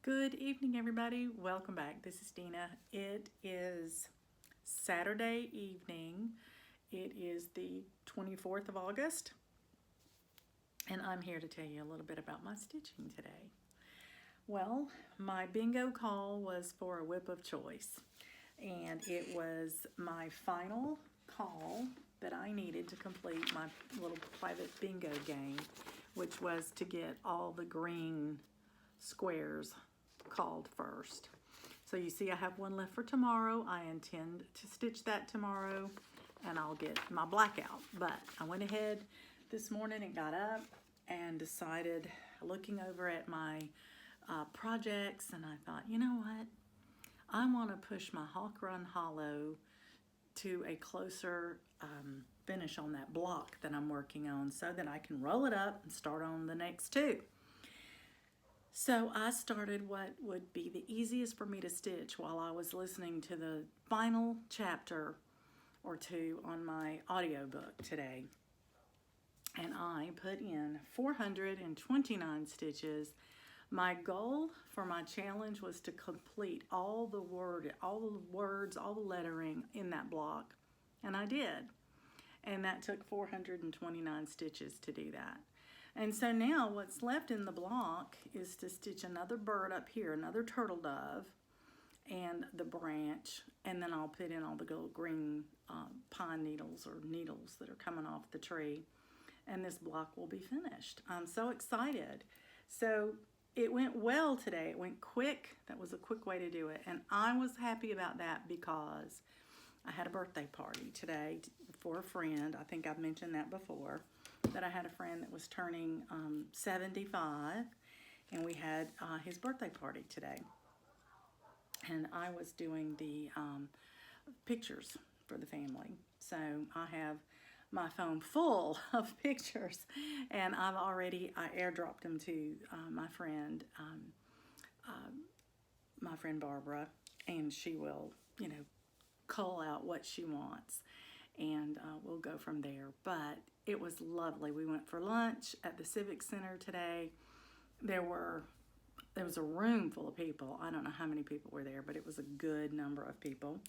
Good evening, everybody. Welcome back. This is Dina. It is Saturday evening. It is the 24th of August, and I'm here to tell you a little bit about my stitching today. Well, my bingo call was for a whip of choice, and it was my final call that I needed to complete my little private bingo game, which was to get all the green squares called first. So you see I have one left for tomorrow. I intend to stitch that tomorrow and I'll get my black out. But I went ahead this morning and got up and decided, looking over at my projects, and I thought, you know what? I want to push my Hawk Run Hollow to a closer finish on that block that I'm working on so that I can roll it up and start on the next two. So I started what would be the easiest for me to stitch while I was listening to the final chapter or two on my audiobook today. And I put in 429 stitches. My goal for my challenge was to complete all the words, all the lettering in that block. And I did. And that took 429 stitches to do that. And so now what's left in the block is to stitch another bird up here, another turtle dove, and the branch, and then I'll put in all the little green pine needles or needles that are coming off the tree, and this block will be finished. I'm so excited. So it went well today. It went quick. That was a quick way to do it, and I was happy about that because I had a birthday party today for a friend. I think I've mentioned that before, that I had a friend that was turning 75, and we had his birthday party today. And I was doing the pictures for the family. So I have my phone full of pictures, and I airdropped them to my friend Barbara, and she will, cull out what she wants, and we'll go from there. But it was lovely. We went for lunch at the Civic Center today. There was a room full of people. I don't know how many people were there, but it was a good number of people.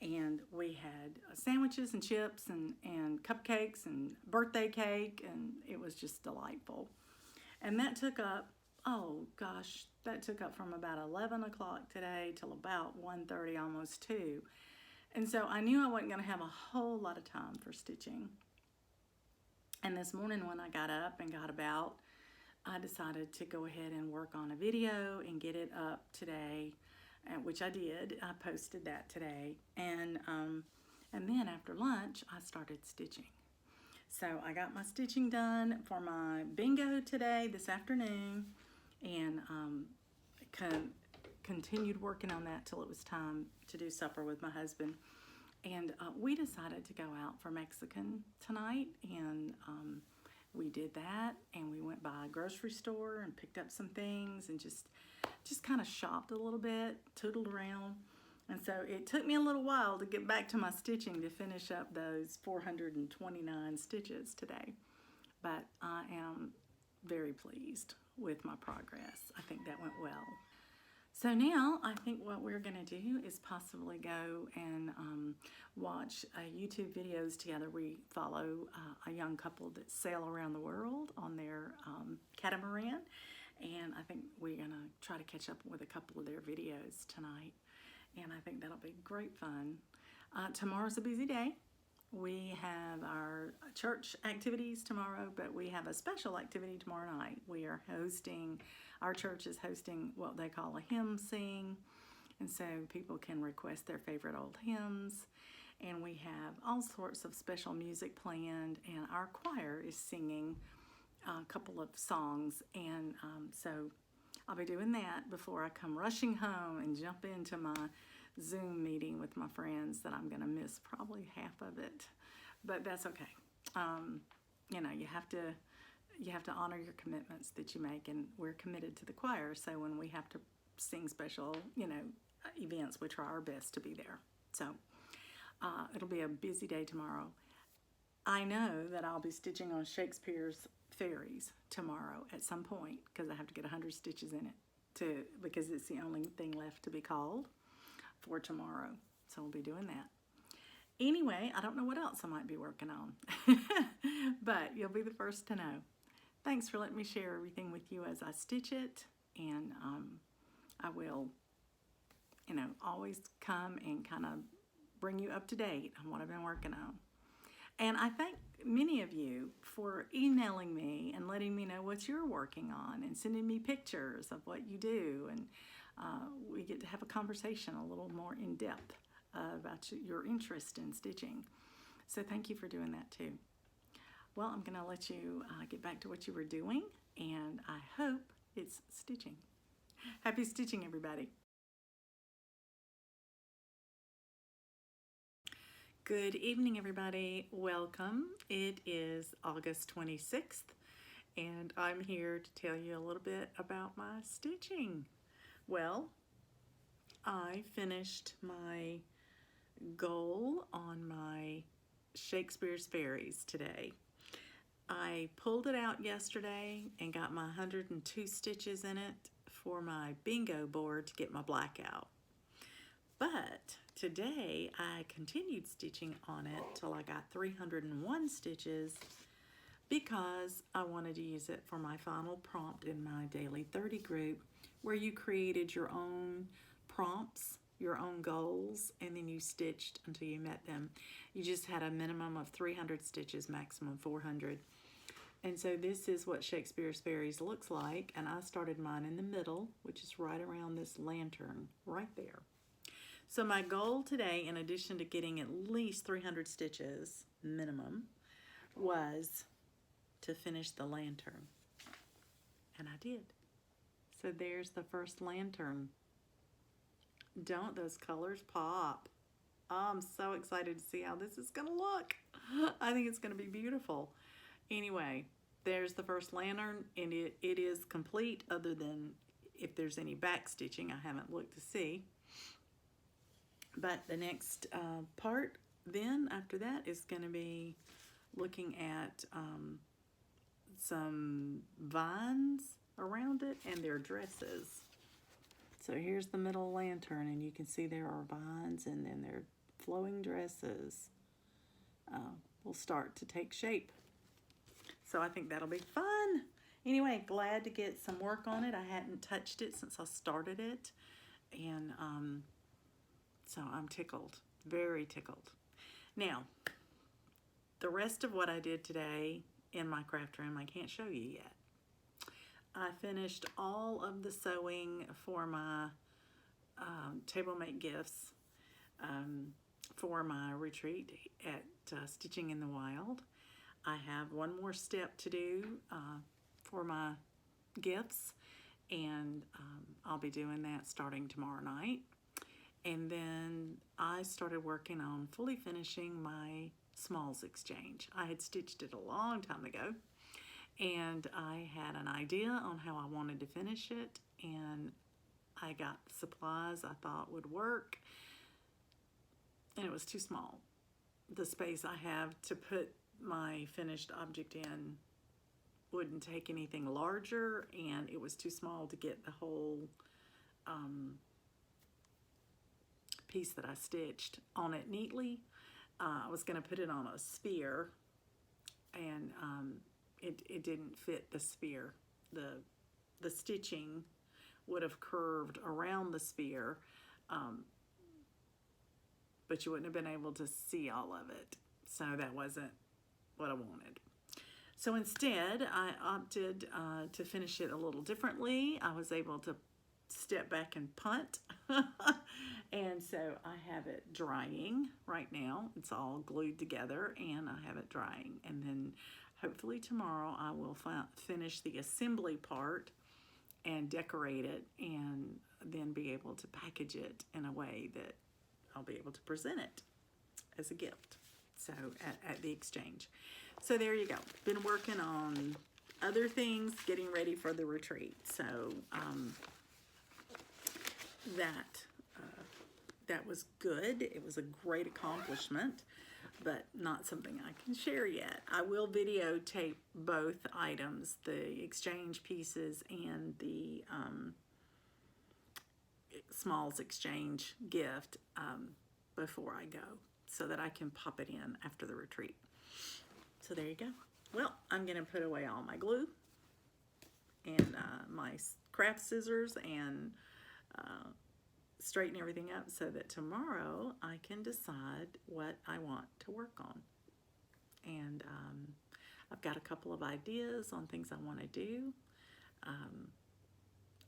And we had sandwiches and chips and cupcakes and birthday cake, and it was just delightful. And that took up, from about 11 o'clock today till about 1:30, almost 2. And so I knew I wasn't going to have a whole lot of time for stitching. And this morning when I got up and got about, I decided to go ahead and work on a video and get it up today, which I did. I posted that today. And then after lunch, I started stitching. So I got my stitching done for my bingo today, this afternoon, and continued working on that till it was time to do supper with my husband. And we decided to go out for Mexican tonight, and we did that, and we went by a grocery store and picked up some things and just kind of shopped a little bit, tootled around. And so it took me a little while to get back to my stitching to finish up those 429 stitches today. But I am very pleased with my progress. I think that went well. So now I think what we're going to do is possibly go and watch YouTube videos together. We follow a young couple that sail around the world on their catamaran, and I think we're going to try to catch up with a couple of their videos tonight, and I think that'll be great fun. Tomorrow's a busy day. We have our church activities tomorrow, but we have a special activity tomorrow night. Our church is hosting what they call a hymn sing, and so people can request their favorite old hymns, and we have all sorts of special music planned, and our choir is singing a couple of songs, and so I'll be doing that before I come rushing home and jump into my Zoom meeting with my friends that I'm going to miss probably half of it, but that's okay. You have to honor your commitments that you make, and we're committed to the choir, so when we have to sing special, events, we try our best to be there. So it'll be a busy day tomorrow. I know that I'll be stitching on Shakespeare's Fairies tomorrow at some point because I have to get 100 stitches in it. because it's the only thing left to be called for tomorrow. So we'll be doing that. Anyway, I don't know what else I might be working on, but you'll be the first to know. Thanks for letting me share everything with you as I stitch it, and I will, always come and kind of bring you up to date on what I've been working on. And I thank many of you for emailing me and letting me know what you're working on and sending me pictures of what you do, and we get to have a conversation a little more in depth about your interest in stitching. So thank you for doing that too. Well, I'm going to let you get back to what you were doing, and I hope it's stitching. Happy stitching, everybody. Good evening, everybody. Welcome. It is August 26th, and I'm here to tell you a little bit about my stitching. Well, I finished my goal on my Shakespeare's Fairies today. I pulled it out yesterday and got my 102 stitches in it for my bingo board to get my black out. But today I continued stitching on it till I got 301 stitches because I wanted to use it for my final prompt in my Daily 30 group, where you created your own prompts, your own goals, and then you stitched until you met them. You just had a minimum of 300 stitches, maximum 400. And so this is what Shakespeare's Fairies looks like, and I started mine in the middle, which is right around this lantern right there. So my goal today, in addition to getting at least 300 stitches minimum, was to finish the lantern. And I did. So there's the first lantern. Don't those colors pop? I'm so excited to see how this is going to look. I think it's going to be beautiful. Anyway, there's the first lantern, and it is complete, other than if there's any back stitching. I haven't looked to see. But the next part then after that is going to be looking at some vines around it and their dresses. So here's the middle lantern, and you can see there are vines and then their flowing dresses will start to take shape. So I think that'll be fun. Anyway, glad to get some work on it. I hadn't touched it since I started it, and so I'm tickled, very tickled. Now, the rest of what I did today in my craft room, I can't show you yet. I finished all of the sewing for my table make gifts for my retreat at Stitching in the Wild. I have one more step to do for my gifts, and I'll be doing that starting tomorrow night. And then I started working on fully finishing my smalls exchange. I had stitched it a long time ago, and I had an idea on how I wanted to finish it, and I got supplies I thought would work, and it was too small. The space I have to put my finished object in wouldn't take anything larger, and it was too small to get the whole piece that I stitched on it neatly. I was going to put it on a sphere, and it didn't fit the sphere. The stitching would have curved around the sphere, but you wouldn't have been able to see all of it. So that wasn't what I wanted. So instead, I opted to finish it a little differently. I was able to step back and punt. And so I have it drying right now. It's all glued together, and I have it drying. And then hopefully tomorrow I will finish the assembly part and decorate it, and then be able to package it in a way that I'll be able to present it as a gift. So at the exchange. So there you go. Been working on other things, getting ready for the retreat. So that was good. It was a great accomplishment, but not something I can share yet. I will videotape both items, the exchange pieces and the Smalls exchange gift before I go, so that I can pop it in after the retreat. So there you go. Well, I'm going to put away all my glue and my craft scissors and straighten everything up so that tomorrow I can decide what I want to work on. And I've got a couple of ideas on things I want to do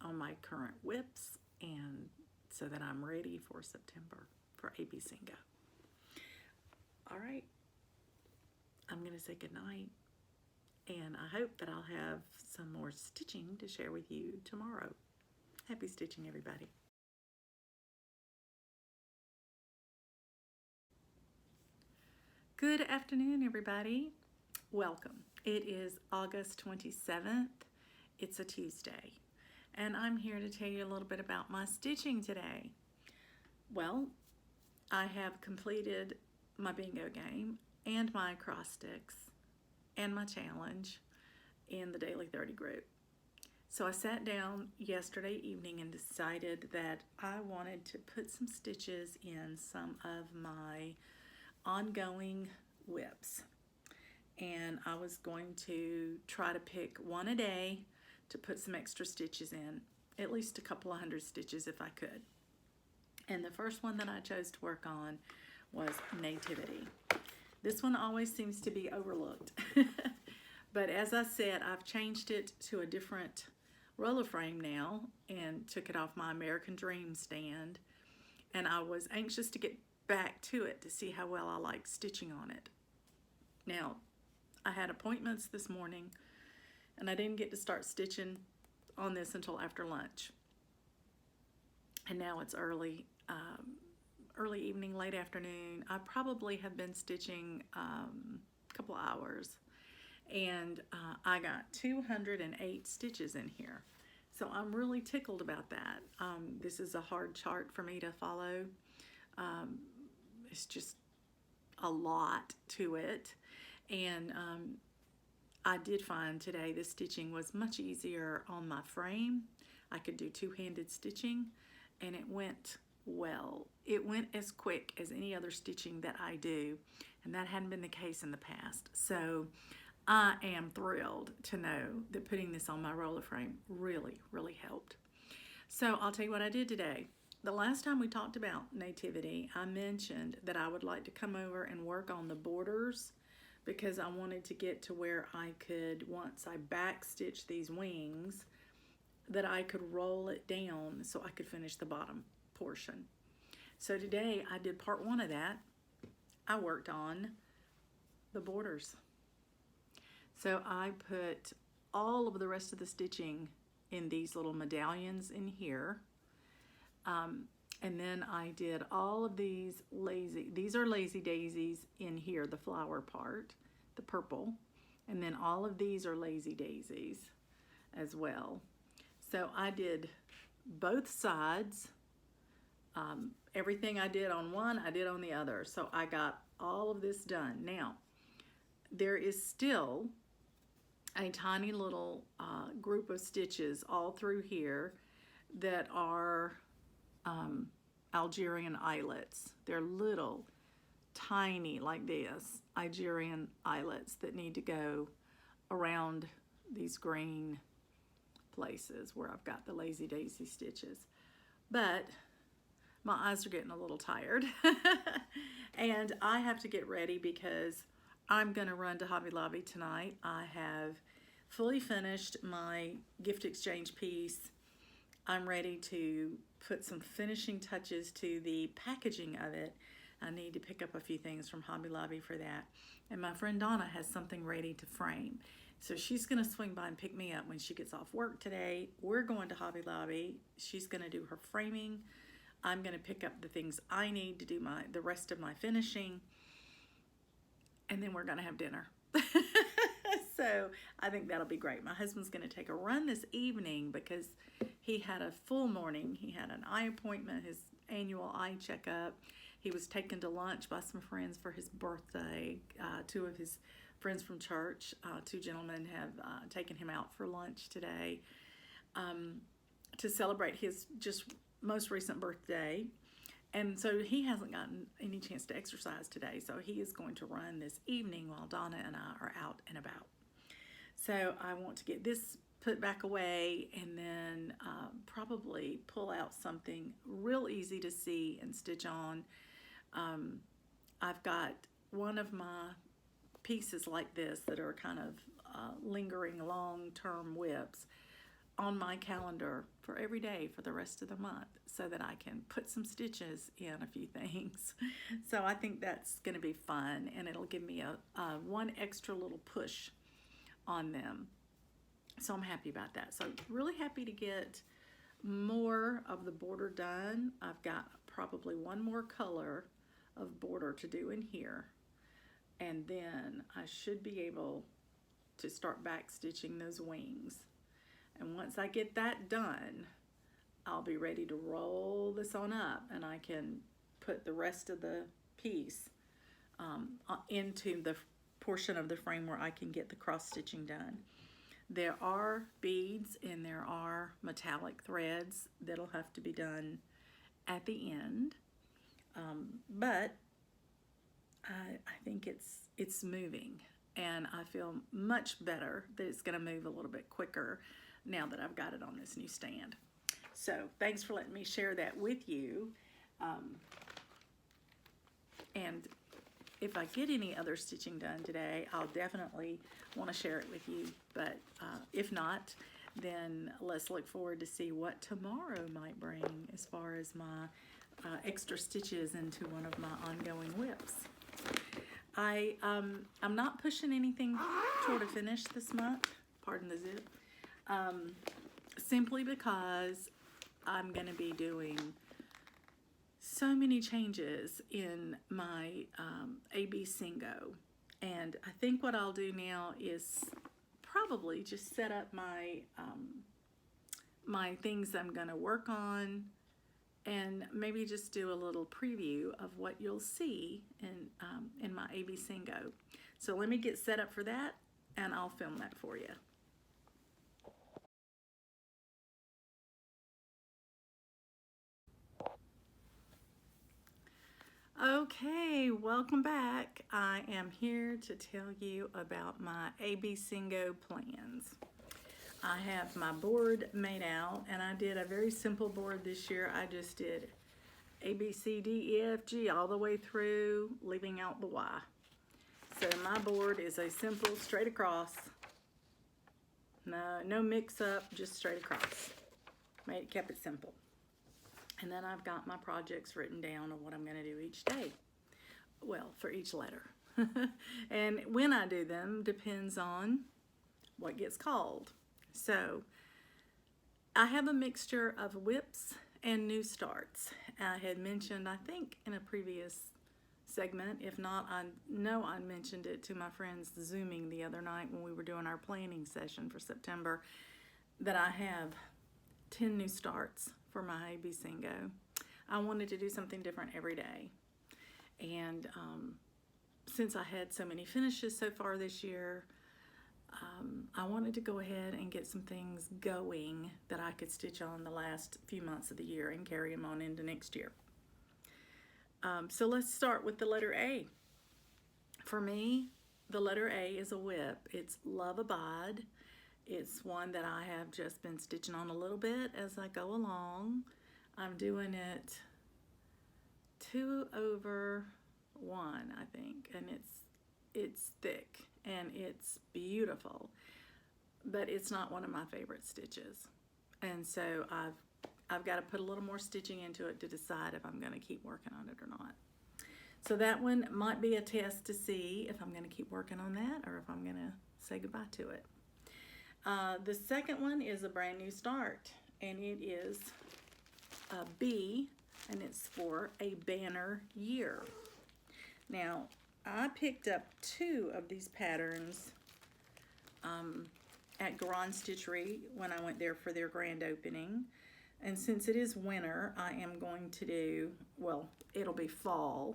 on my current whips, and so that I'm ready for September for ABC and Go. All right, I'm going to say goodnight, and I hope that I'll have some more stitching to share with you tomorrow. Happy stitching, everybody. Good afternoon, everybody. Welcome. It is August 27th. It's a Tuesday, and I'm here to tell you a little bit about my stitching today. Well, I have completed my bingo game and my cross sticks and my challenge in the Daily 30 group. So I sat down yesterday evening and decided that I wanted to put some stitches in some of my ongoing whips. And I was going to try to pick one a day to put some extra stitches in, at least a couple of hundred stitches if I could. And the first one that I chose to work on was Nativity. This one always seems to be overlooked. But as I said, I've changed it to a different roller frame now and took it off my American Dream stand. And I was anxious to get back to it to see how well I like stitching on it. Now, I had appointments this morning, and I didn't get to start stitching on this until after lunch. And now it's early evening, late afternoon. I probably have been stitching a couple of hours, and I got 208 stitches in here. So I'm really tickled about that. This is a hard chart for me to follow. It's just a lot to it. And I did find today the stitching was much easier on my frame. I could do two-handed stitching, and it went well. It went as quick as any other stitching that I do, and that hadn't been the case in the past. So I am thrilled to know that putting this on my roller frame really, really helped. So I'll tell you what I did today. The last time we talked about Nativity, I mentioned that I would like to come over and work on the borders, because I wanted to get to where I could, once I backstitch these wings, that I could roll it down so I could finish the bottom portion. So today I did part one of that. I worked on the borders. So I put all of the rest of the stitching in these little medallions in here. And then I did all of these are lazy daisies in here, the flower part, the purple. And then all of these are lazy daisies as well. So I did both sides. Everything I did on one, I did on the other. So I got all of this done. Now, there is still a tiny little group of stitches all through here that are Algerian eyelets. They're little, tiny, like this, Algerian eyelets that need to go around these green places where I've got the lazy daisy stitches. But my eyes are getting a little tired and I have to get ready because I'm gonna run to Hobby Lobby tonight. I have fully finished my gift exchange piece. I'm ready to put some finishing touches to the packaging of it. I need to pick up a few things from Hobby Lobby for that. And my friend Donna has something ready to frame. So she's gonna swing by and pick me up when she gets off work today. We're going to Hobby Lobby. She's gonna do her framing. I'm gonna pick up the things I need to do the rest of my finishing. And then we're gonna have dinner. So I think that'll be great. My husband's gonna take a run this evening because he had a full morning. He had an eye appointment, his annual eye checkup. He was taken to lunch by some friends for his birthday. Two of his friends from church, two gentlemen have taken him out for lunch today. to celebrate his just most recent birthday. And so he hasn't gotten any chance to exercise today. So he is going to run this evening while Donna and I are out and about. So I want to get this put back away and then probably pull out something real easy to see and stitch on. I've got one of my pieces like this that are kind of lingering long-term whips on my calendar for every day for the rest of the month so that I can put some stitches in a few things. So I think that's going to be fun, and it'll give me a one extra little push on them. So I'm happy about that. So really happy to get more of the border done. I've got probably one more color of border to do in here, and then I should be able to start back stitching those wings. And once I get that done, I'll be ready to roll this on up, and I can put the rest of the piece into the portion of the frame where I can get the cross stitching done. There are beads and there are metallic threads that'll have to be done at the end, but I think it's moving, and I feel much better that it's going to move a little bit quicker now that I've got it on this new stand. So thanks for letting me share that with you. And if I get any other stitching done today, I'll definitely want to share it with you. But if not, then let's look forward to see what tomorrow might bring as far as my extra stitches into one of my ongoing whips. I'm not pushing anything toward a finish this month, pardon the zip, simply because I'm going to be doing so many changes in my AB Singo. And I think what I'll do now is probably just set up my my things I'm going to work on, and maybe just do a little preview of what you'll see in my AB Singo. So let me get set up for that, and I'll film that for you. Okay, welcome back. I am here to tell you about my AB Singo plans. I have my board made out, and I did a very simple board this year. I just did A, B, C, D, E, F, G all the way through, leaving out the Y. So my board is a simple straight across, no mix up, just straight across. Kept it simple. And then I've got my projects written down of what I'm going to do each day. Well, for each letter. And when I do them depends on what gets called. So I have a mixture of whips and new starts. I had mentioned, I think, in a previous segment, if not, I know I mentioned it to my friends Zooming the other night when we were doing our planning session for September, that I have 10 new starts for my AB Singo. I wanted to do something different every day. And since I had so many finishes so far this year, I wanted to go ahead and get some things going that I could stitch on the last few months of the year and carry them on into next year. So let's start with the letter A. For me, the letter A is a whip. It's Love Abide. It's one that I have just been stitching on a little bit as I go along. I'm doing it 2/1, I think, and it's thick and it's beautiful, but it's not one of my favorite stitches. And so I've got to put a little more stitching into it to decide if I'm going to keep working on it or not. So that one might be a test to see if I'm going to keep working on that or if I'm going to say goodbye to it. The second one is a brand new start, and it is a B, and it's for a banner year. Now, I picked up 2 of these patterns at Grand Stitchery when I went there for their grand opening. And since it is winter, I am going to do, well, it'll be fall,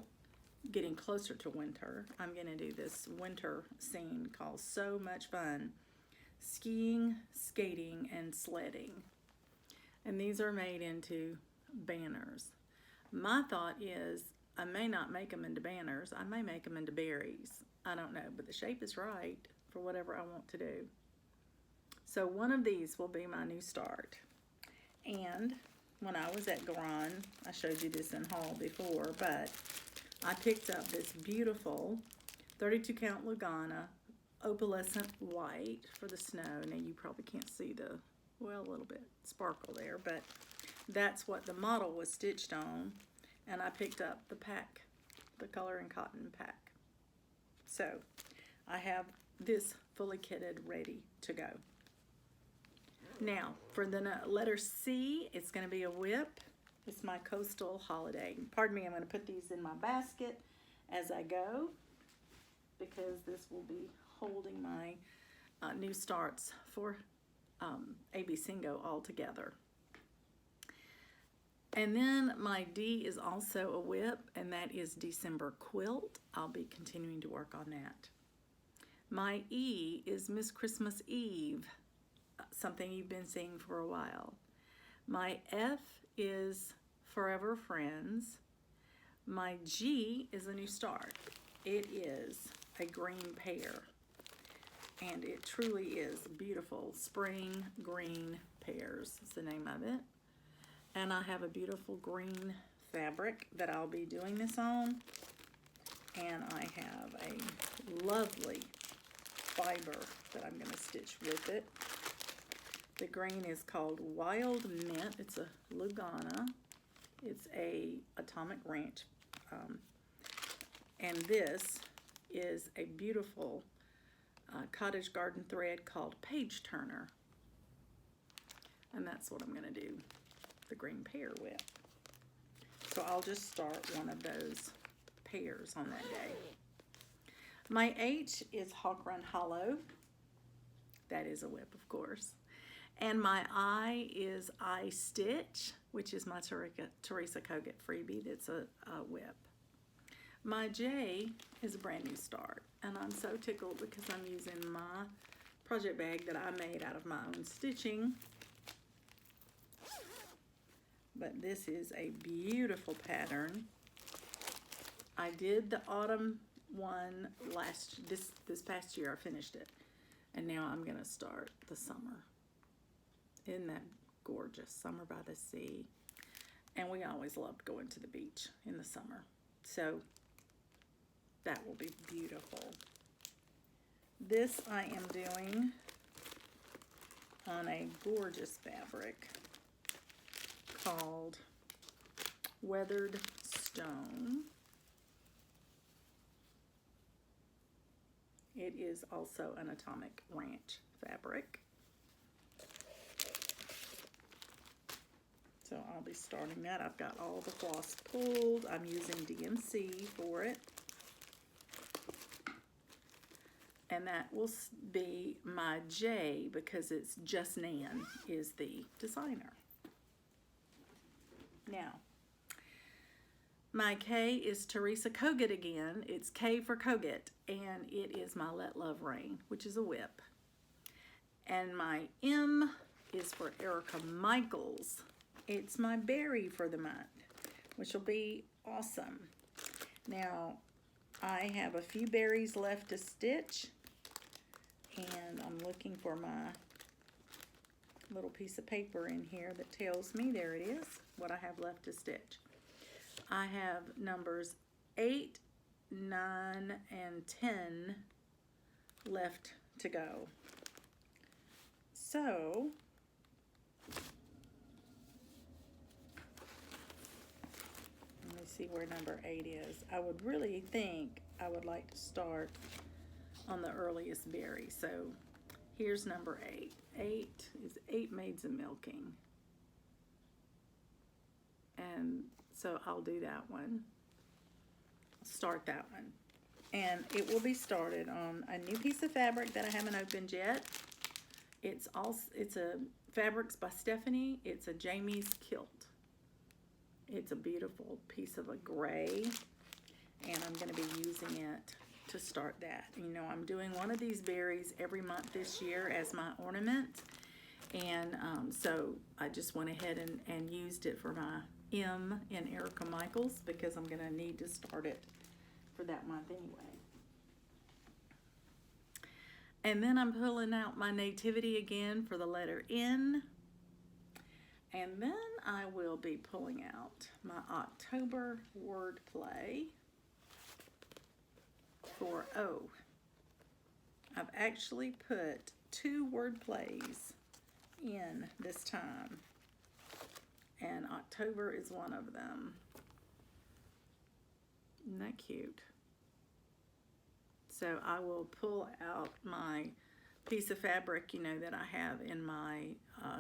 getting closer to winter. I'm going to do this winter scene called So Much Fun. Skiing, skating, and sledding. And these are made into banners. My thought is I may not make them into banners. I may make them into berries. I don't know, but the shape is right for whatever I want to do. So one of these will be my new start. And when I was at Garon, I showed you this in haul before, but I picked up this beautiful 32 count Lugana opalescent white for the snow. Now you probably can't see the, well, a little bit sparkle there, but that's what the model was stitched on. And I picked up the pack, the color and cotton pack. So I have this fully kitted, ready to go. Now, for the letter C, it's going to be a whip. It's my coastal holiday. Pardon me, I'm going to put these in my basket as I go because this will be holding my new starts for AB Singo all together. And then my D is also a whip, and that is December quilt. I'll be continuing to work on that. My E is Miss Christmas Eve, something you've been seeing for a while. My F is Forever Friends. My G is a new start. It is a green pear, and it truly is beautiful. Spring green pears is the name of it. And I have a beautiful green fabric that I'll be doing this on. And I have a lovely fiber that I'm going to stitch with it. The green is called Wild Mint. It's a Lugana. It's a Atomic Ranch. And this is a beautiful cottage garden thread called Page Turner. And that's what I'm going to do the green pear with. So I'll just start one of those pears on that day. My H is Hawk Run Hollow. That is a whip, of course. And my I is I Stitch, which is my Teresa Kogut freebie. That's a whip. My J is a brand new start. And I'm so tickled because I'm using my project bag that I made out of my own stitching. But this is a beautiful pattern. I did the autumn one this past year. I finished it. And now I'm going to start the summer. Isn't that gorgeous? Summer by the sea. And we always loved going to the beach in the summer. So that will be beautiful. This I am doing on a gorgeous fabric called Weathered Stone. It is also an Atomic Ranch fabric. So I'll be starting that. I've got all the floss pulled. I'm using DMC for it. And that will be my J because it's Just Nan is the designer. Now, my K is Teresa Kogut again. It's K for Kogut, and it is my Let Love Rain, which is a whip. And my M is for Erica Michaels. It's my berry for the month, which will be awesome. Now, I have a few berries left to stitch, and I'm looking for my little piece of paper in here that tells me, there it is, what I have left to stitch. I have numbers 8, 9, and 10 left to go. So, let me see where number 8 is. I would really think I would like to start on the earliest berry. So, here's number 8. 8 is 8 Maids of Milking. And so I'll do that one. Start that one. And it will be started on a new piece of fabric that I haven't opened yet. It's a Fabrics by Stephanie. It's a Jamie's Kilt. It's a beautiful piece of a gray. And I'm going to be using it to start that. You know, I'm doing one of these berries every month this year as my ornament. And so I just went ahead and used it for my M in Erica Michaels because I'm going to need to start it for that month anyway. And then I'm pulling out my Nativity again for the letter N. And then I will be pulling out my October wordplay for O. I've actually put 2 word plays in this time, and October is one of them. Isn't that cute? So I will pull out my piece of fabric, you know, that I have in my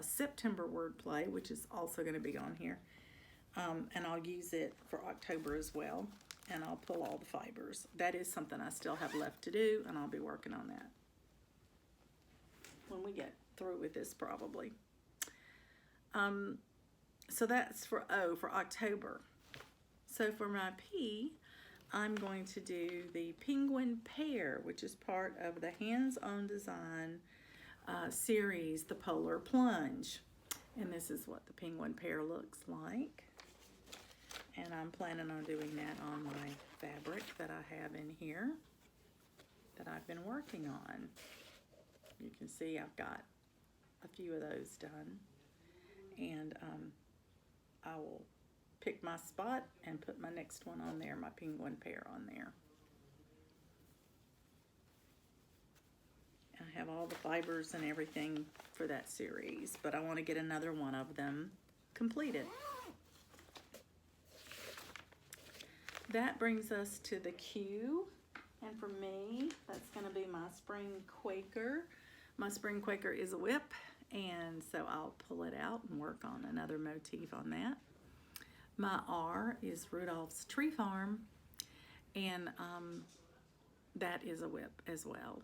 September wordplay, which is also going to be on here, and I'll use it for October as well, and I'll pull all the fibers. That is something I still have left to do, and I'll be working on that when we get through with this probably. So that's for O, for October. So for my P, I'm going to do the Penguin Pear, which is part of the Hands-On Design series, the Polar Plunge. And this is what the Penguin Pear looks like. And I'm planning on doing that on my fabric that I have in here that I've been working on. You can see I've got a few of those done. And I will pick my spot and put my next one on there, my Penguin Pear on there. I have all the fibers and everything for that series, but I want to get another one of them completed. That brings us to the Q, and for me, that's going to be my Spring Quaker. My Spring Quaker is a whip, and so I'll pull it out and work on another motif on that. My R is Rudolph's Tree Farm, and that is a whip as well.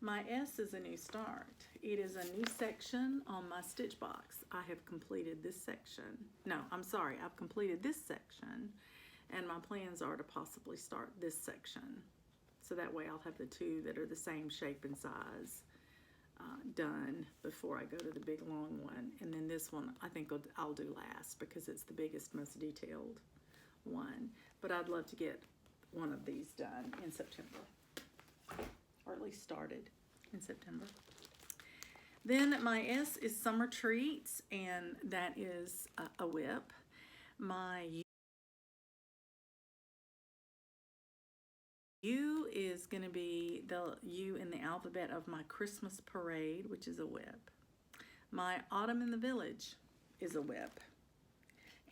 My S is a new start. It is a new section on my stitch box. I have completed this section. No, I'm sorry, I've completed this section, and my plans are to possibly start this section. So that way I'll have the 2 that are the same shape and size done before I go to the big long one. And then this one I think I'll do last because it's the biggest, most detailed one. But I'd love to get one of these done in September, or at least started in September. Then my S is Summer Treats, and that is a whip. My U is going to be the U in the alphabet of my Christmas Parade, which is a whip. My Autumn in the Village is a whip.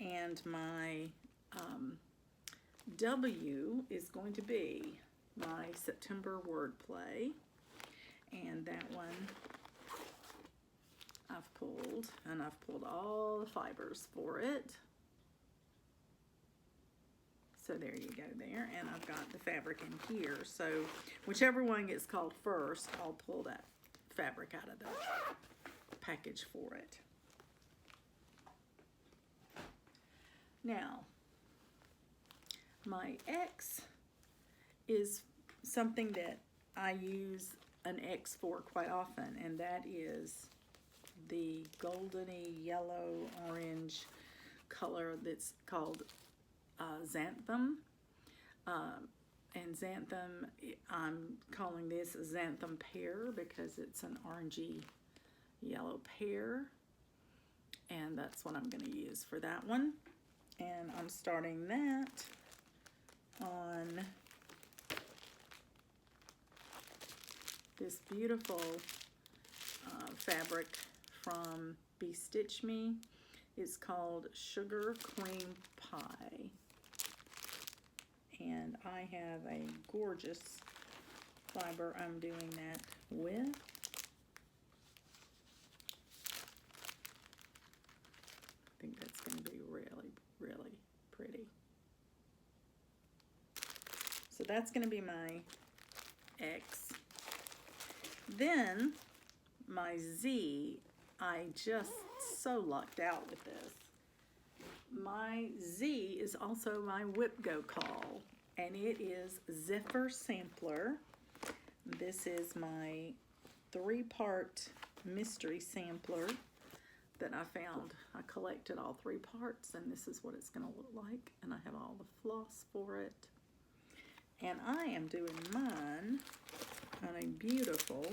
And my W is going to be my September wordplay. And that one I've pulled, and I've pulled all the fibers for it. So there you go there, and I've got the fabric in here. So whichever one gets called first, I'll pull that fabric out of the package for it. Now, my X is something that I use an X for quite often, and that is the goldeny yellow orange color that's called xanthan. And xanthan, I'm calling this xanthan pear because it's an orangey yellow pear, and that's what I'm going to use for that one. And I'm starting that on this beautiful fabric from Be Stitch Me. It's called Sugar Cream Pie. And I have a gorgeous fiber I'm doing that with. I think that's going to be really, really pretty. So that's going to be my X. Then my Z, I just so lucked out with this. My Z is also my whip go call, and it is Zephyr Sampler. This is my 3-part mystery sampler that I found. I collected all 3 parts, and this is what it's going to look like. And I have all the floss for it. And I am doing mine on a beautiful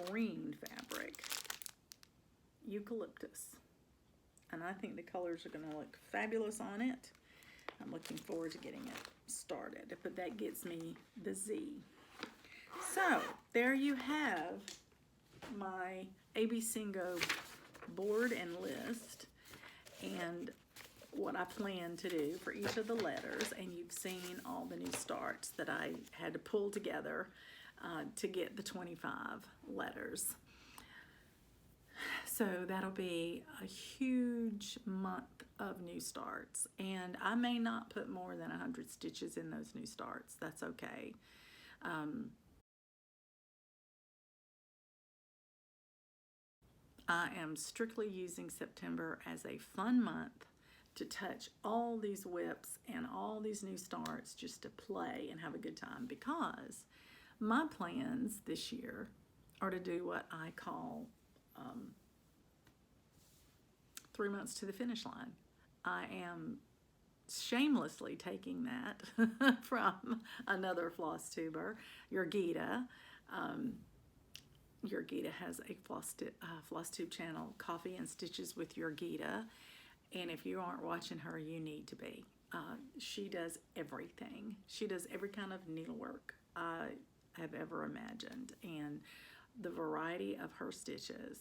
green fabric, eucalyptus. And I think the colors are going to look fabulous on it. I'm looking forward to getting it started, but that gets me the Z. So there you have my ABCingo board and list, and what I plan to do for each of the letters. And you've seen all the new starts that I had to pull together to get the 25 letters. So that'll be a huge month of new starts, and I may not put more than 100 stitches in those new starts. That's okay. I am strictly using September as a fun month to touch all these whips and all these new starts, just to play and have a good time, because my plans this year are to do what I call 3 months to the finish line. I am shamelessly taking that from another floss tuber, Yorgita. Yorgita has a floss tube channel, Coffee and Stitches with Yorgita. And if you aren't watching her, you need to be. She does everything. She does every kind of needlework I have ever imagined. And the variety of her stitches.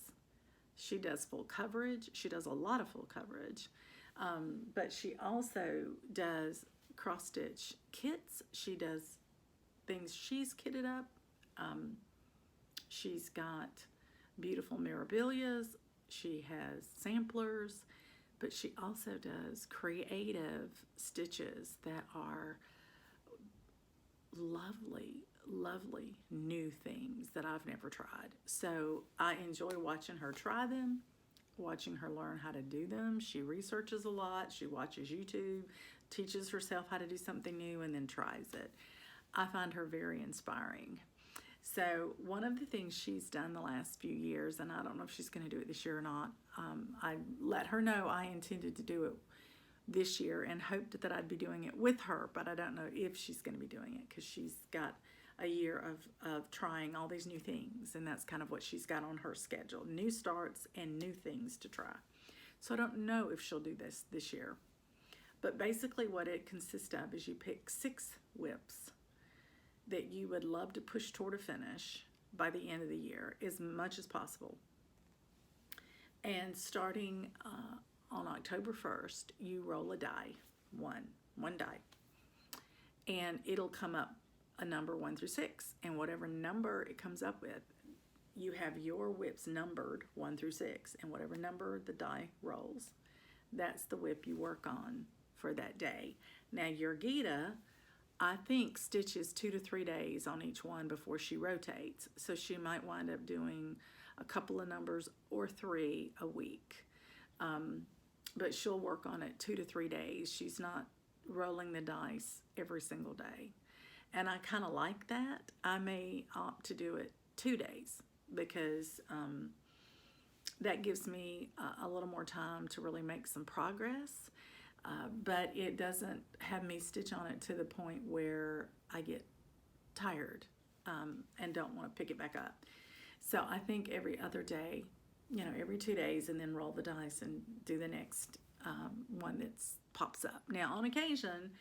She does full coverage. She does a lot of full coverage. But she also does cross stitch kits. She does things she's kitted up. She's got beautiful Mirabilias. She has samplers, but she also does creative stitches that are lovely, lovely new things that I've never tried. So I enjoy watching her try them, watching her learn how to do them. She researches a lot. She watches YouTube, teaches herself how to do something new, and then tries it. I find her very inspiring. So one of the things she's done the last few years, and I don't know if she's going to do it this year or not, I let her know I intended to do it this year and hoped that I'd be doing it with her, but I don't know if she's going to be doing it, because she's got a year of trying all these new things, and that's kind of what she's got on her schedule, new starts and new things to try. So I don't know if she'll do this year, but basically what it consists of is you pick 6 whips that you would love to push toward a finish by the end of the year as much as possible. And starting on October 1st, you roll a die, one die, and it'll come up a number 1 through 6, and whatever number it comes up with, you have your whips numbered 1 through 6, and whatever number the die rolls, that's the whip you work on for that day. Now Yorgita, I think, stitches 2 to 3 days on each one before she rotates, so she might wind up doing a couple of numbers or 3 a week. But she'll work on it 2 to 3 days. She's not rolling the dice every single day. And I kind of like that. I may opt to do it 2 days, because that gives me a little more time to really make some progress. But it doesn't have me stitch on it to the point where I get tired and don't want to pick it back up. So I think every other day, every 2 days, and then roll the dice and do the next one that pops up. Now, on occasion,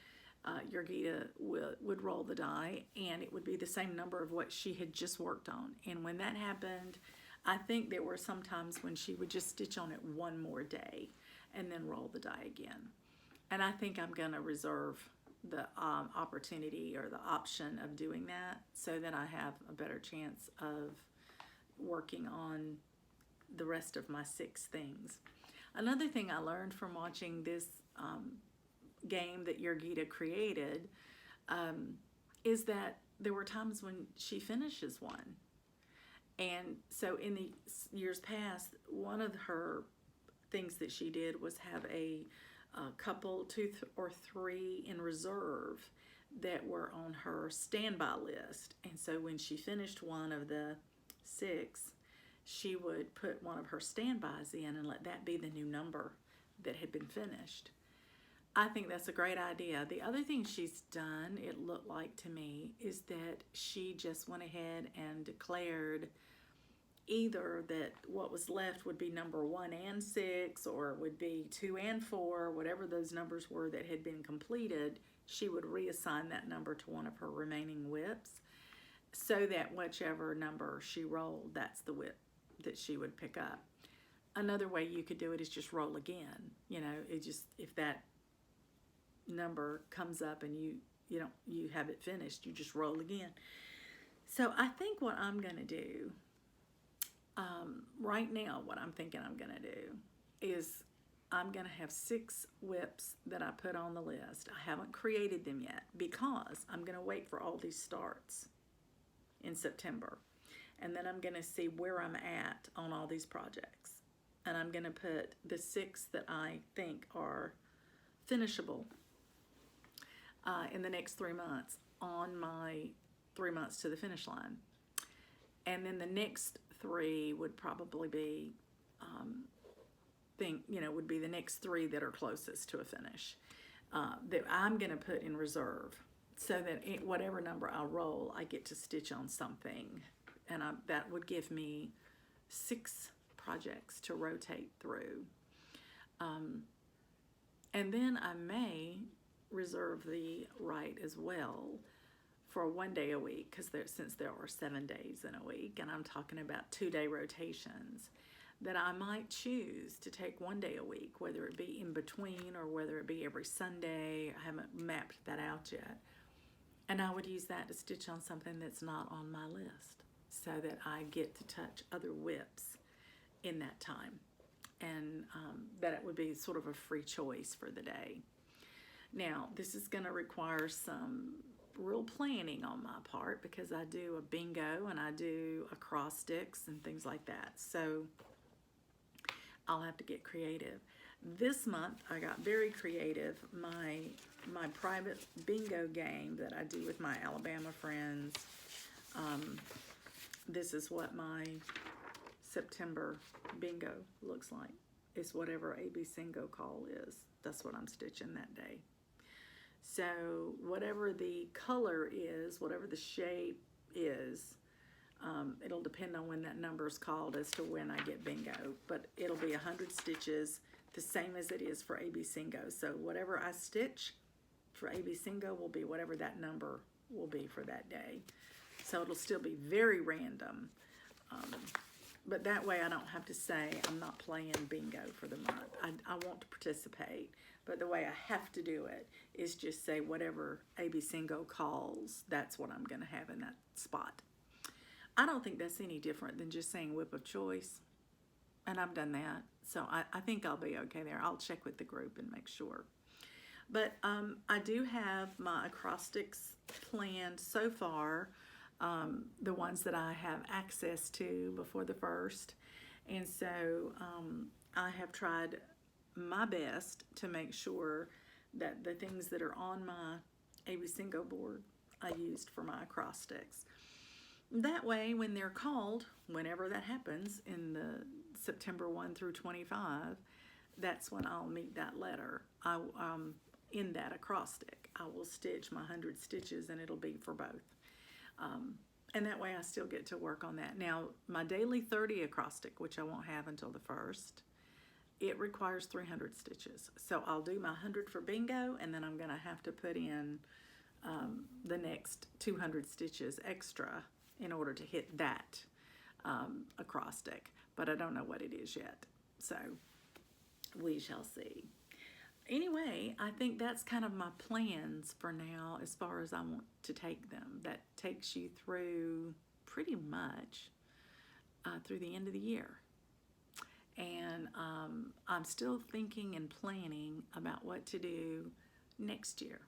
Yorgita would roll the die, and it would be the same number of what she had just worked on. And when that happened, I think there were some times when she would just stitch on it one more day and then roll the die again. And I think I'm going to reserve the opportunity or the option of doing that, so that I have a better chance of working on the rest of my 6 things. Another thing I learned from watching this game that Yorgita created is that there were times when she finishes one. And so in the years past, one of her things that she did was have a couple, 2 or 3 in reserve that were on her standby list. And so when she finished one of the 6, she would put one of her standbys in and let that be the new number that had been finished. I think that's a great idea. The other thing she's done, it looked like to me, is that she just went ahead and declared either that what was left would be number 1 and 6, or it would be 2 and 4, whatever those numbers were that had been completed. She would reassign that number to one of her remaining whips, so that whichever number she rolled, that's the whip that she would pick up. Another way you could do it is just roll again. You know, it just, if that number comes up and you have it finished, you just roll again. So I think what I'm going to do right now, what I'm thinking I'm going to do is I'm going to have 6 whips that I put on the list. I haven't created them yet because I'm going to wait for all these starts in September. And then I'm going to see where I'm at on all these projects. And I'm going to put the 6 that I think are finishable in the next 3 months on my 3 months to the finish line. And then the next 3 would probably be, would be the next 3 that are closest to a finish that I'm going to put in reserve, so that whatever number I roll, I get to stitch on something. And that would give me 6 projects to rotate through. And then I may reserve the right as well for 1 day a week, because since there are 7 days in a week, and I'm talking about 2-day rotations, that I might choose to take 1 day a week, whether it be in between or whether it be every Sunday. I haven't mapped that out yet. And I would use that to stitch on something that's not on my list, so that I get to touch other whips in that time. And that it would be sort of a free choice for the day. Now, this is going to require some real planning on my part, because I do a bingo and I do acrostics and things like that. So I'll have to get creative. This month I got very creative. My private bingo game that I do with my Alabama friends, this is what my September bingo looks like. It's whatever AB Singo call is. That's what I'm stitching that day. So whatever the color is, whatever the shape is, it'll depend on when that number is called as to when I get bingo. But it'll be 100 stitches, the same as it is for AB Singo. So whatever I stitch for AB Singo will be whatever that number will be for that day. So it'll still be very random. But that way I don't have to say I'm not playing bingo for the month. I want to participate, but the way I have to do it is just say whatever AB Singo calls, that's what I'm going to have in that spot. I don't think that's any different than just saying whip of choice, and I've done that. So I think I'll be okay there. I'll check with the group and make sure. But I do have my acrostics planned so far. The ones that I have access to before the 1st. And so I have tried my best to make sure that the things that are on my AB Singo board I used for my acrostics. That way, when they're called, whenever that happens in the September 1 through 25, that's when I'll meet that letter. In that acrostic, I will stitch my 100 stitches, and it'll be for both. And that way I still get to work on that. Now, my daily 30 acrostic, which I won't have until the 1st, it requires 300 stitches. So I'll do my 100 for bingo, and then I'm going to have to put in the next 200 stitches extra in order to hit that acrostic. But I don't know what it is yet. So we shall see. Anyway, I think that's kind of my plans for now as far as I want to take them. That takes you through pretty much through the end of the year. And I'm still thinking and planning about what to do next year.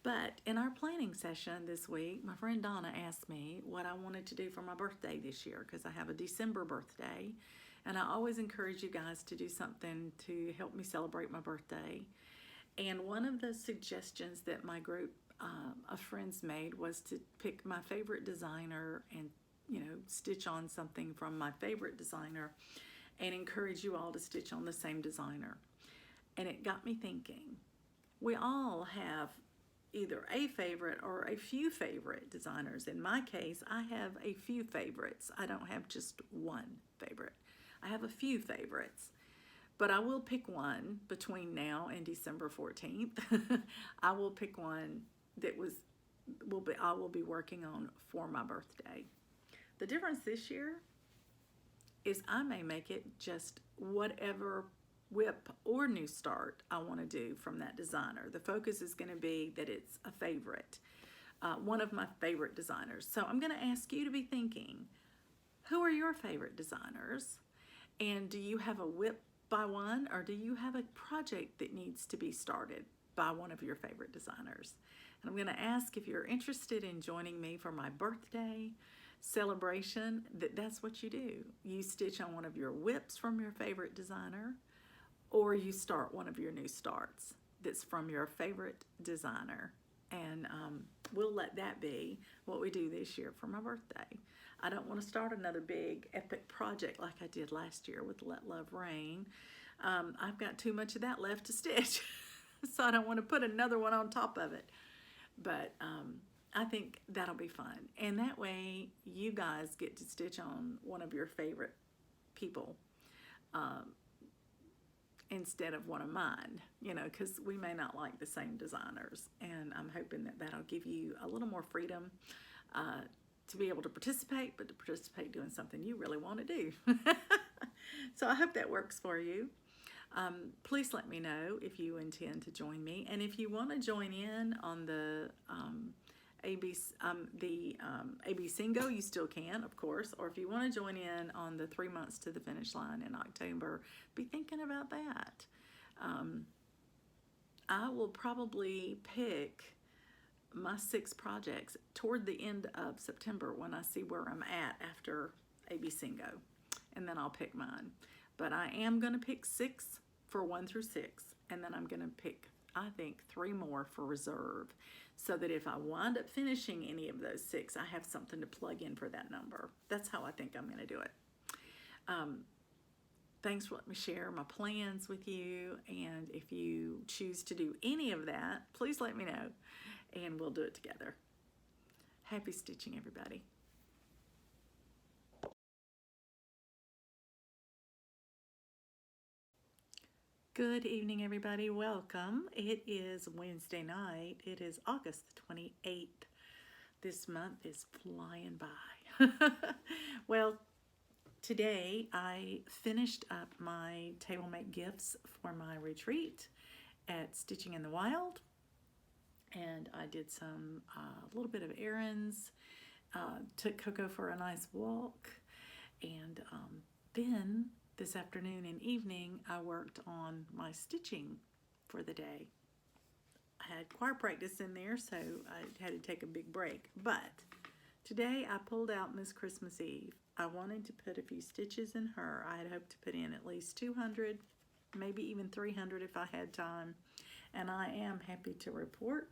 But in our planning session this week, my friend Donna asked me what I wanted to do for my birthday this year, because I have a December birthday. And I always encourage you guys to do something to help me celebrate my birthday. And one of the suggestions that my group of friends made was to pick my favorite designer and stitch on something from my favorite designer and encourage you all to stitch on the same designer. And it got me thinking, we all have either a favorite or a few favorite designers. In my case, I have a few favorites. I don't have just one favorite. I have a few favorites, but I will pick one between now and December 14th. I will pick one that I will be working on for my birthday. The difference this year is I may make it just whatever whip or new start I want to do from that designer. The focus is going to be that it's a favorite, one of my favorite designers. So I'm going to ask you to be thinking, who are your favorite designers? And do you have a whip by one, or do you have a project that needs to be started by one of your favorite designers? And I'm going to ask if you're interested in joining me for my birthday celebration, that's what you do. You stitch on one of your whips from your favorite designer, or you start one of your new starts that's from your favorite designer. And we'll let that be what we do this year for my birthday. I don't want to start another big epic project like I did last year with Let Love Rain. I've got too much of that left to stitch, so I don't want to put another one on top of it. But I think that'll be fun. And that way you guys get to stitch on one of your favorite people instead of one of mine, because we may not like the same designers. And I'm hoping that that'll give you a little more freedom to be able to participate, but to participate doing something you really want to do. So I hope that works for you. Please let me know if you intend to join me, and if you want to join in on the AB Singo, you still can, of course. Or if you want to join in on the 3 months to the finish line in October, be thinking about that. I will probably pick my 6 projects toward the end of September when I see where I'm at after AB Singo, and then I'll pick mine. But I am going to pick 6 for 1 through 6, and then I'm going to pick, I think, 3 more for reserve, so that if I wind up finishing any of those 6, I have something to plug in for that number. That's how I think I'm going to do it. Thanks for letting me share my plans with you, and if you choose to do any of that, please let me know, and we'll do it together. Happy stitching, everybody. Good evening, everybody. Welcome. It is Wednesday night. It is August the 28th. This month is flying by. Well, today I finished up my table make gifts for my retreat at Stitching in the Wild, and I did some a little bit of errands, took Coco for a nice walk, and then this afternoon and evening I worked on my stitching for the day. I had choir practice in there, so I had to take a big break. But today I pulled out Miss Christmas Eve. I wanted to put a few stitches in her. I had hoped to put in at least 200, maybe even 300 if I had time. And I am happy to report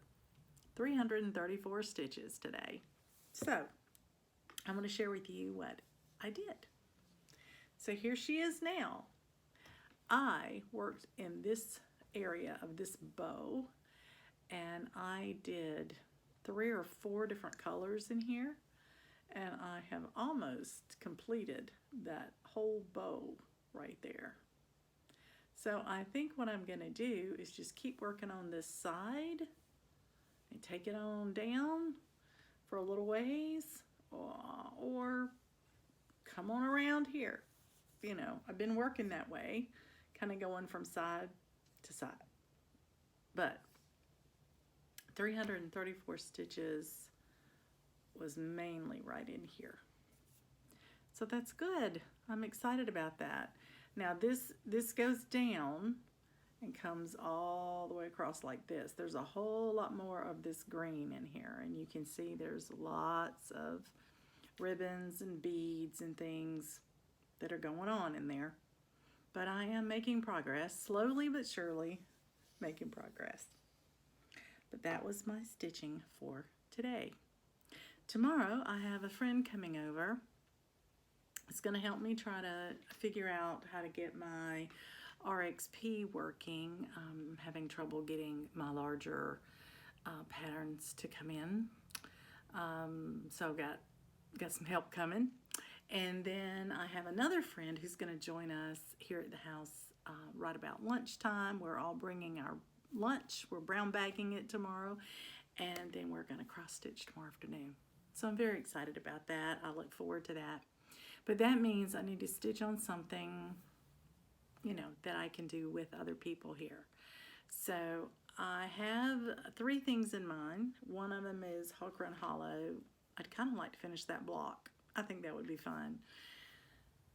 334 stitches today. So I'm going to share with you what I did. So here she is now. I worked in this area of this bow, and I did 3 or 4 different colors in here, and I have almost completed that whole bow right there. So I think what I'm going to do is just keep working on this side and take it on down for a little ways, or come on around here. I've been working that way, kind of going from side to side. But 334 stitches was mainly right in here. So that's good. I'm excited about that. Now this goes down and comes all the way across like this. There's a whole lot more of this green in here, and you can see there's lots of ribbons and beads and things that are going on in there. But I am making progress, slowly but surely making progress. But that was my stitching for today. tomorrow I have a friend coming over. It's going to help me try to figure out how to get my RXP working. I'm having trouble getting my larger patterns to come in. So got some help coming. And then I have another friend who's going to join us here at the house right about lunchtime. We're all bringing our lunch. We're brown bagging it tomorrow. And then we're going to cross stitch tomorrow afternoon. So I'm very excited about that. I look forward to that. But that means I need to stitch on something, that I can do with other people here. So I have 3 things in mind. One of them is Hook Run Hollow. I'd kind of like to finish that block. I think that would be fun.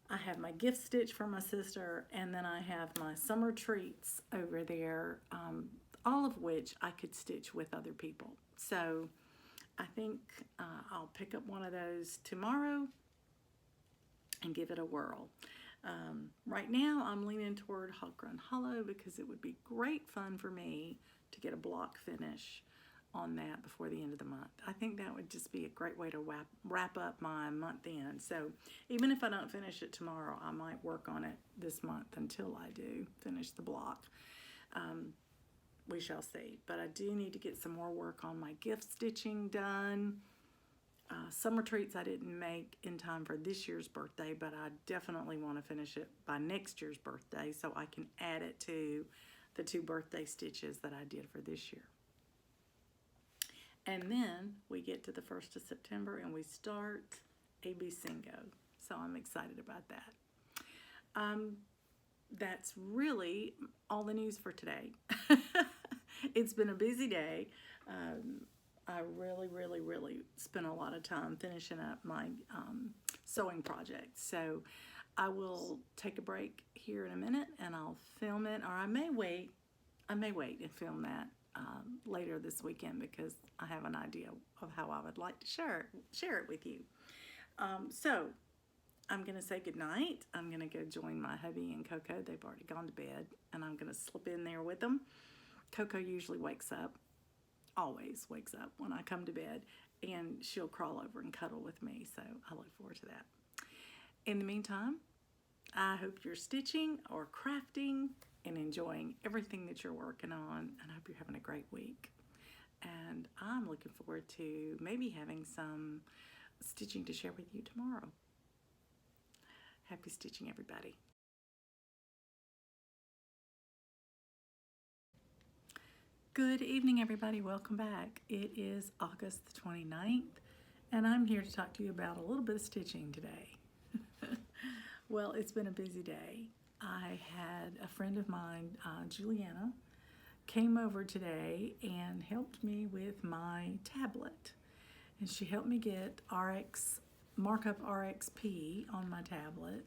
I have my gift stitch for my sister, and then I have my summer treats over there, all of which I could stitch with other people. So I think I'll pick up one of those tomorrow and give it a whirl. Right now I'm leaning toward Hook Run Hollow because it would be great fun for me to get a block finish on that before the end of the month. I think that would just be a great way to wrap up my month end. So even if I don't finish it tomorrow, I might work on it this month until I do finish the block. We shall see. But I do need to get some more work on my gift stitching done. Summer treats I didn't make in time for this year's birthday, but I definitely want to finish it by next year's birthday so I can add it to the 2 birthday stitches that I did for this year. And then we get to the 1st of September and we start AB Singo. So I'm excited about that. That's really all the news for today. It's been a busy day. I really spent a lot of time finishing up my sewing project. So I will take a break here in a minute and I'll film it, or I may wait and film that later this weekend because I have an idea of how I would like to share it with you. So I'm going to say goodnight. I'm going to go join my hubby and Coco. They've already gone to bed, and I'm going to slip in there with them. Coco usually always wakes up when I come to bed, and she'll crawl over and cuddle with me, so I look forward to that. In the meantime, I hope you're stitching or crafting and enjoying everything that you're working on, and I hope you're having a great week. And I'm looking forward to maybe having some stitching to share with you tomorrow. Happy stitching, everybody. Good evening, everybody. Welcome back. It is August the 29th, and I'm here to talk to you about a little bit of stitching today. Well, it's been a busy day. I had a friend of mine, Juliana, came over today and helped me with my tablet. And she helped me get markup RXP on my tablet.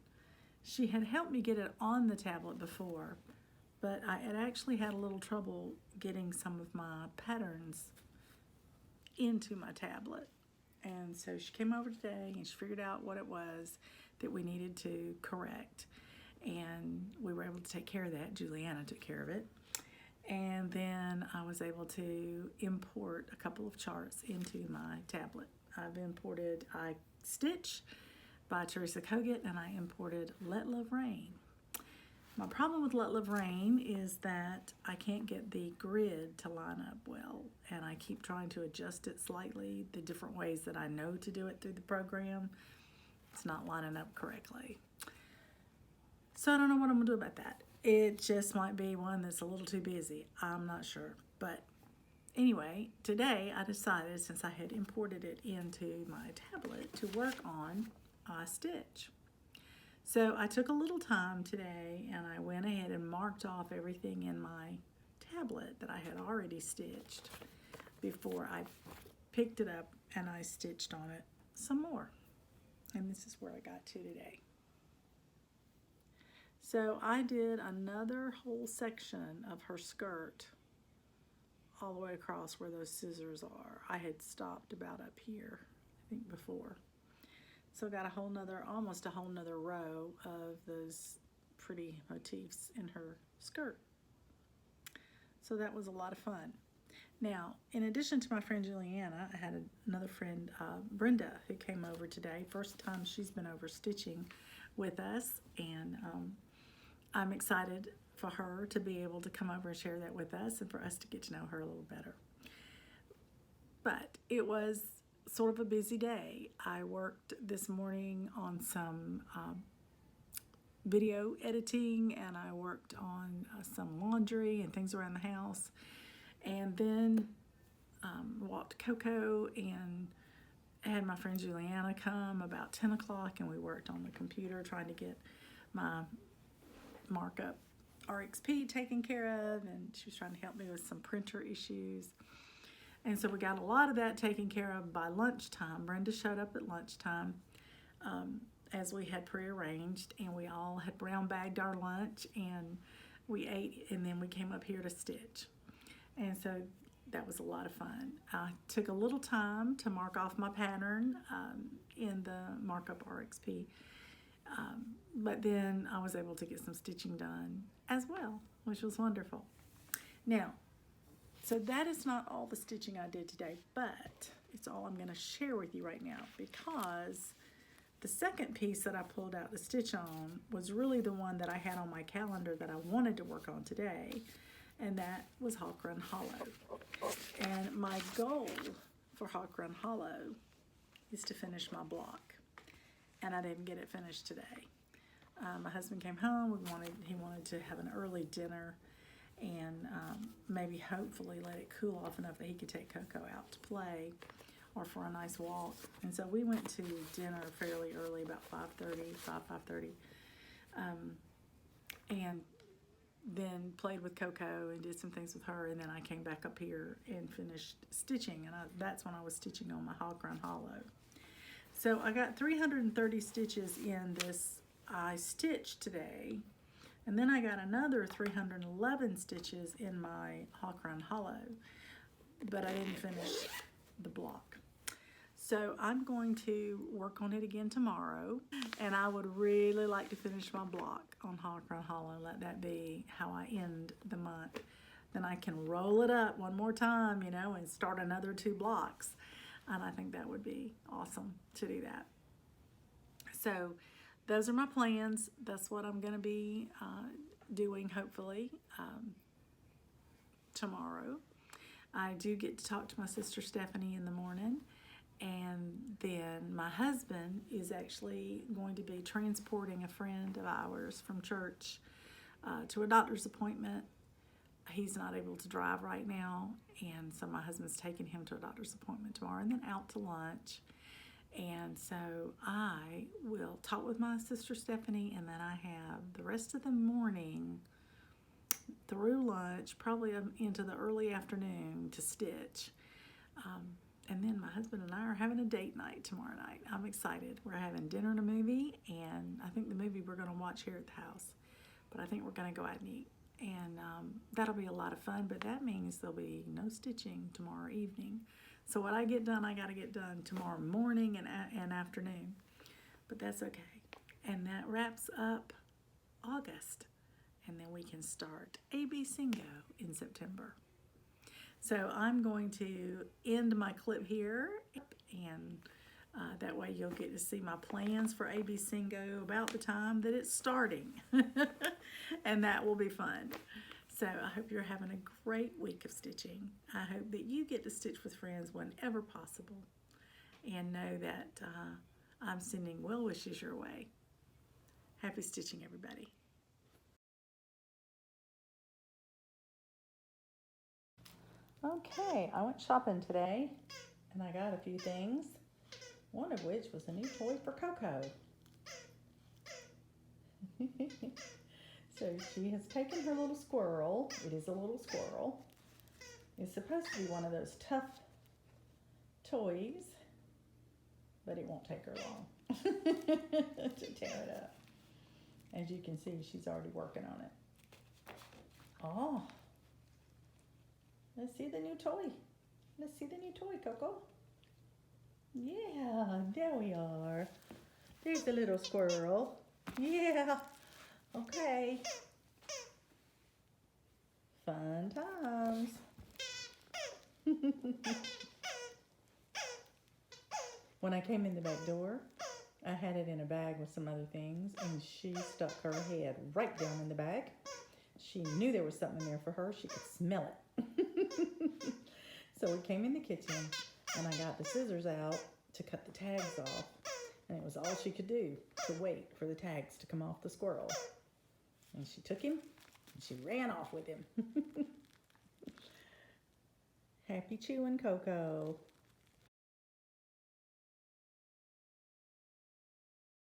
She had helped me get it on the tablet before, but I had actually had a little trouble getting some of my patterns into my tablet. And so she came over today and she figured out what it was that we needed to correct. And we were able to take care of that. Juliana took care of it. And then I was able to import a couple of charts into my tablet. I've imported I Stitch by Teresa Kogut, and I imported Let Love Rain. My problem with Let Love Rain is that I can't get the grid to line up well, and I keep trying to adjust it slightly the different ways that I know to do it through the program. It's not lining up correctly. So I don't know what I'm gonna do about that. It just might be one that's a little too busy. I'm not sure. But anyway, today I decided, since I had imported it into my tablet, to work on I Stitch. So I took a little time today and I went ahead and marked off everything in my tablet that I had already stitched before I picked it up and I stitched on it some more. And this is where I got to today. So I did another whole section of her skirt all the way across where those scissors are. I had stopped about up here, I think, before. So I got almost a whole nother row of those pretty motifs in her skirt. So that was a lot of fun. Now, in addition to my friend Juliana, I had another friend, Brenda, who came over today. First time she's been over stitching with us, and I'm excited for her to be able to come over and share that with us and for us to get to know her a little better. But it was sort of a busy day. I worked this morning on some video editing, and I worked on some laundry and things around the house, and then walked Coco and had my friend Juliana come about 10 o'clock, and we worked on the computer trying to get my markup RXP taken care of, and she was trying to help me with some printer issues. And so we got a lot of that taken care of by lunchtime. Brenda showed up at lunchtime as we had prearranged, and we all had brown bagged our lunch, and we ate, and then we came up here to stitch. And so that was a lot of fun. I took a little time to mark off my pattern in the markup RXP, but then I was able to get some stitching done as well, which was wonderful. Now, so that is not all the stitching I did today, but it's all I'm going to share with you right now, because the second piece that I pulled out to stitch on was really the one that I had on my calendar that I wanted to work on today, and that was Hawk Run Hollow. And my goal for Hawk Run Hollow is to finish my block, and I didn't get it finished today. My husband came home. He wanted to have an early dinner, and maybe hopefully let it cool off enough that he could take Coco out to play or for a nice walk. And so we went to dinner fairly early, about 5:30, and then played with Coco and did some things with her, and then I came back up here and finished stitching, and that's when I was stitching on my Hawk Run Hollow. So I got 330 stitches in this I stitched today, and then I got another 311 stitches in my Hawk Run Hollow, but I didn't finish the block. So I'm going to work on it again tomorrow, and I would really like to finish my block on Hawk Run Hollow and let that be how I end the month. Then I can roll it up one more time, you know, and start another 2 blocks. And I think that would be awesome to do that. So those are my plans. That's what I'm going to be doing, hopefully, tomorrow. I do get to talk to my sister Stephanie in the morning. And then my husband is actually going to be transporting a friend of ours from church to a doctor's appointment. He's not able to drive right now, and so my husband's taking him to a doctor's appointment tomorrow and then out to lunch. And so I will talk with my sister Stephanie, and then I have the rest of the morning through lunch, probably into the early afternoon, to stitch. And then my husband and I are having a date night tomorrow night. I'm excited. We're having dinner and a movie, and I think the movie we're going to watch here at the house. But I think we're going to go out and eat. And that'll be a lot of fun, but that means there'll be no stitching tomorrow evening. So what I get done, I got to get done tomorrow morning and afternoon. But that's okay. And that wraps up August. And then we can start AB Singo in September. So I'm going to end my clip here, and that way you'll get to see my plans for AB Singo about the time that it's starting. And that will be fun. So I hope you're having a great week of stitching. I hope that you get to stitch with friends whenever possible, and know that I'm sending well wishes your way. Happy stitching, everybody. Okay, I went shopping today, and I got a few things, one of which was a new toy for Coco. So she has taken her little squirrel. It is a little squirrel. It's supposed to be one of those tough toys, but it won't take her long to tear it up. As you can see, she's already working on it. Oh. Let's see the new toy. Let's see the new toy, Coco. Yeah, there we are. There's the little squirrel. Yeah. Okay. Fun times. When I came in the back door, I had it in a bag with some other things, and she stuck her head right down in the bag. She knew there was something in there for her. She could smell it. So we came in the kitchen, and I got the scissors out to cut the tags off. And it was all she could do to wait for the tags to come off the squirrel. And she took him, and she ran off with him. Happy chewing, Coco.